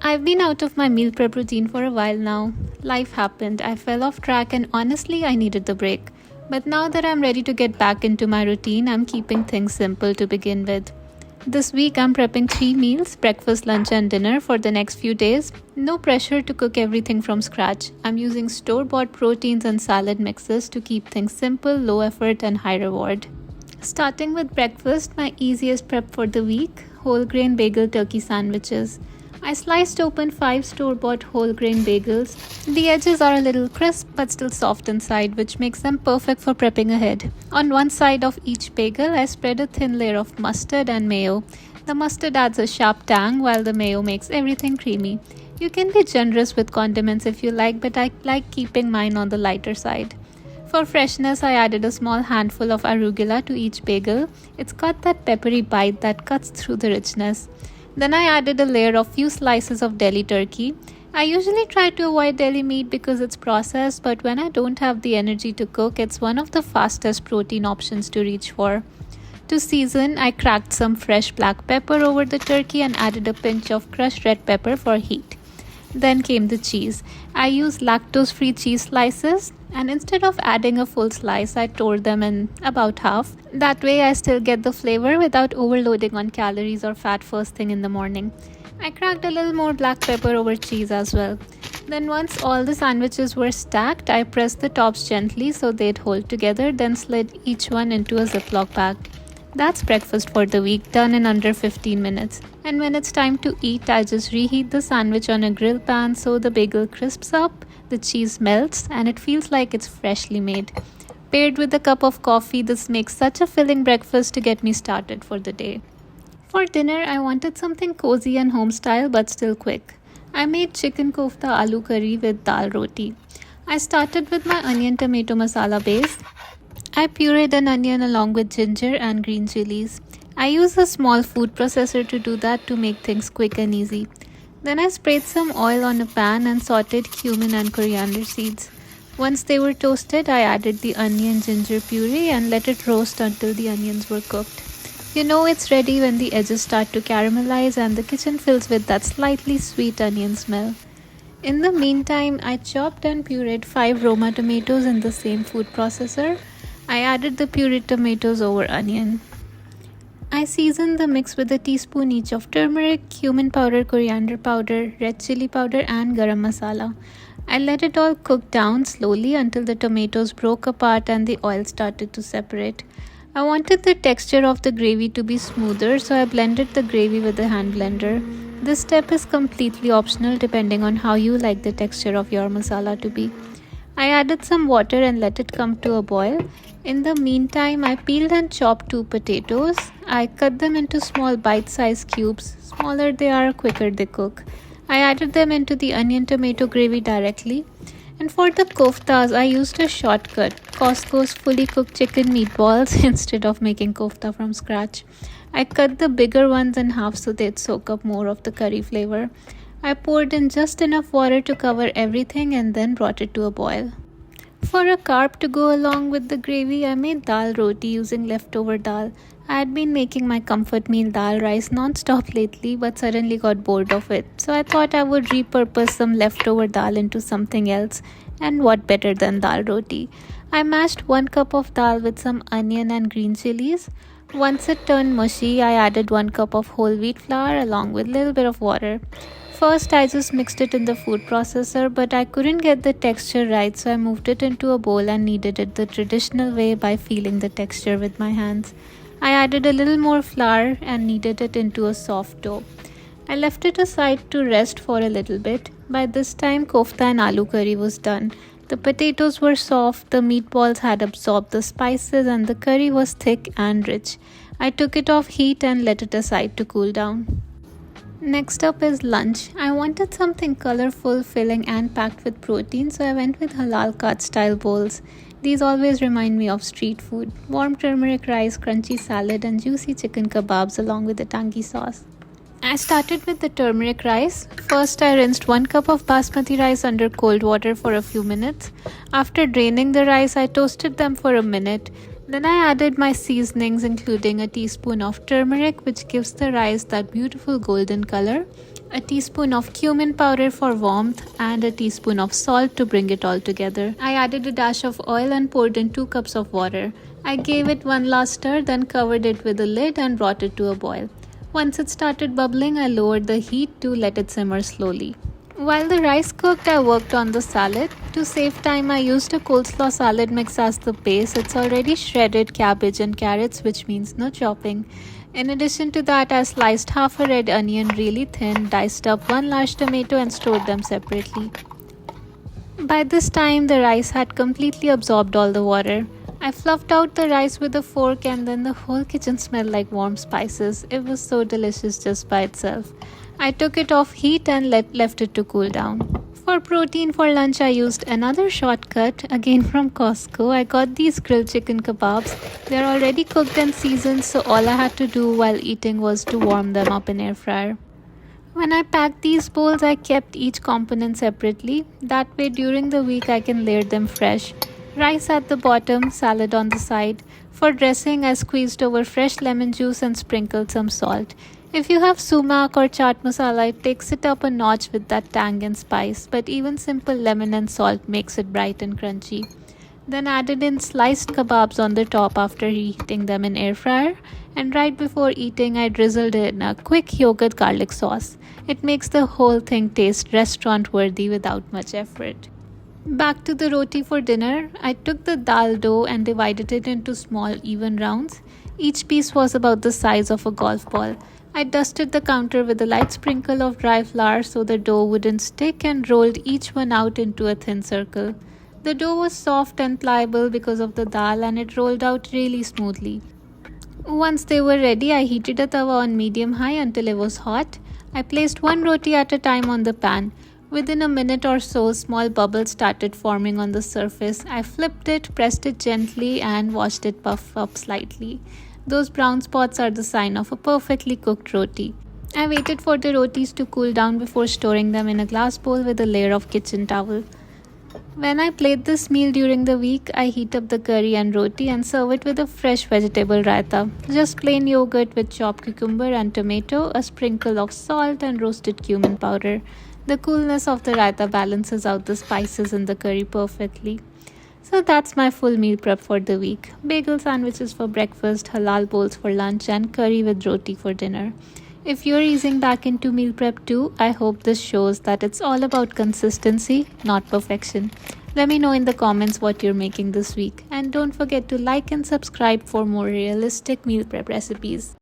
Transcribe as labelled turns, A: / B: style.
A: I've been out of my meal prep routine for a while now. Life happened, I fell off track, and honestly, I needed the break. But now that I'm ready to get back into my routine, I'm keeping things simple to begin with. This week, I'm prepping 3 meals breakfast, lunch, and dinner for the next few days. No pressure to cook everything from scratch. I'm using store bought proteins and salad mixes to keep things simple, low effort, and high reward. Starting with breakfast, my easiest prep for the week: whole grain bagel turkey sandwiches. I sliced open 5 store-bought whole grain bagels. The edges are a little crisp but still soft inside, which makes them perfect for prepping ahead. On one side of each bagel, I spread a thin layer of mustard and mayo. The mustard adds a sharp tang while the mayo makes everything creamy. You can be generous with condiments if you like, but I like keeping mine on the lighter side. For freshness, I added a small handful of arugula to each bagel. It's got that peppery bite that cuts through the richness. Then I added a layer of few slices of deli turkey. I usually try to avoid deli meat because it's processed, but when I don't have the energy to cook, it's one of the fastest protein options to reach for. To season, I cracked some fresh black pepper over the turkey and added a pinch of crushed red pepper for heat. Then came the cheese. I used lactose-free cheese slices, and instead of adding a full slice, I tore them in about half. That way I still get the flavor without overloading on calories or fat first thing in the morning. I cracked a little more black pepper over cheese as well. Then once all the sandwiches were stacked, I pressed the tops gently so they'd hold together, then slid each one into a Ziploc bag. That's breakfast for the week, done in under 15 minutes. And when it's time to eat, I just reheat the sandwich on a grill pan so the bagel crisps up, the cheese melts, and it feels like it's freshly made. Paired with a cup of coffee, this makes such a filling breakfast to get me started for the day. For dinner, I wanted something cozy and home style but still quick. I made chicken kofta aloo curry with dal roti. I started with my onion tomato masala base. I pureed an onion along with ginger and green chilies. I use a small food processor to do that to make things quick and easy. Then I sprayed some oil on a pan and sauteed cumin and coriander seeds. Once they were toasted, I added the onion ginger puree and let it roast until the onions were cooked. You know it's ready when the edges start to caramelize and the kitchen fills with that slightly sweet onion smell. In the meantime, I chopped and pureed 5 Roma tomatoes in the same food processor. I added the pureed tomatoes over onion. I seasoned the mix with a teaspoon each of turmeric, cumin powder, coriander powder, red chili powder, and garam masala. I let it all cook down slowly until the tomatoes broke apart and the oil started to separate. I wanted the texture of the gravy to be smoother, so I blended the gravy with a hand blender. This step is completely optional depending on how you like the texture of your masala to be. I added some water and let it come to a boil. In the meantime, I peeled and chopped 2 potatoes. I cut them into small bite-sized cubes. Smaller they are, quicker they cook. I added them into the onion tomato gravy directly. And for the koftas, I used a shortcut: Costco's fully cooked chicken meatballs instead of making kofta from scratch. I cut the bigger ones in half so they'd soak up more of the curry flavor. I poured in just enough water to cover everything and then brought it to a boil. For a carb to go along with the gravy, I made dal roti using leftover dal. I had been making my comfort meal dal rice non-stop lately but suddenly got bored of it. So I thought I would repurpose some leftover dal into something else. And what better than dal roti? I mashed 1 cup of dal with some onion and green chilies. Once it turned mushy, I added 1 cup of whole wheat flour along with a little bit of water. First, I just mixed it in the food processor, but I couldn't get the texture right, so I moved it into a bowl and kneaded it the traditional way by feeling the texture with my hands. I added a little more flour and kneaded it into a soft dough. I left it aside to rest for a little bit. By this time, kofta and aloo curry was done. The potatoes were soft, the meatballs had absorbed the spices, and the curry was thick and rich. I took it off heat and let it aside to cool down. Next up is lunch. I wanted something colorful, filling, and packed with protein, so I went with Halal cut style bowls. These always remind me of street food: warm turmeric rice, crunchy salad, and juicy chicken kebabs along with a tangy sauce. I started with the turmeric rice. First, I rinsed 1 cup of basmati rice under cold water for a few minutes. After draining the rice, I toasted them for a minute. Then I added my seasonings, including a teaspoon of turmeric, which gives the rice that beautiful golden color, a teaspoon of cumin powder for warmth, and a teaspoon of salt to bring it all together. I added a dash of oil and poured in 2 cups of water. I gave it one last stir, then covered it with a lid and brought it to a boil. Once it started bubbling, I lowered the heat to let it simmer slowly. While the rice cooked, I worked on the salad. To save time, I used a coleslaw salad mix as the base. It's already shredded cabbage and carrots, which means no chopping. In addition to that, I sliced half a red onion really thin, diced up one large tomato and stored them separately. By this time, the rice had completely absorbed all the water. I fluffed out the rice with a fork and then the whole kitchen smelled like warm spices. It was so delicious just by itself. I took it off heat and left it to cool down. For protein for lunch, I used another shortcut, again from Costco. I got these grilled chicken kebabs. They're already cooked and seasoned, so all I had to do while eating was to warm them up in air fryer. When I packed these bowls, I kept each component separately. That way during the week I can layer them fresh. Rice at the bottom, salad on the side. For dressing, I squeezed over fresh lemon juice and sprinkled some salt. If you have sumac or chaat masala, it takes it up a notch with that tang and spice, but even simple lemon and salt makes it bright and crunchy. Then added in sliced kebabs on the top after reheating them in air fryer, and right before eating I drizzled in a quick yogurt garlic sauce. It makes the whole thing taste restaurant worthy without much effort. Back to the roti for dinner. I took the dal dough and divided it into small even rounds. Each piece was about the size of a golf ball. I dusted the counter with a light sprinkle of dry flour so the dough wouldn't stick and rolled each one out into a thin circle. The dough was soft and pliable because of the dal and it rolled out really smoothly. Once they were ready, I heated a tawa on medium-high until it was hot. I placed one roti at a time on the pan. Within a minute or so, small bubbles started forming on the surface. I flipped it, pressed it gently and watched it puff up slightly. Those brown spots are the sign of a perfectly cooked roti. I waited for the rotis to cool down before storing them in a glass bowl with a layer of kitchen towel. When I plate this meal during the week, I heat up the curry and roti and serve it with a fresh vegetable raita. Just plain yogurt with chopped cucumber and tomato, a sprinkle of salt and roasted cumin powder. The coolness of the raita balances out the spices in the curry perfectly. So that's my full meal prep for the week. Bagel sandwiches for breakfast, halal bowls for lunch and curry with roti for dinner. If you're easing back into meal prep too, I hope this shows that it's all about consistency, not perfection. Let me know in the comments what you're making this week. And don't forget to like and subscribe for more realistic meal prep recipes.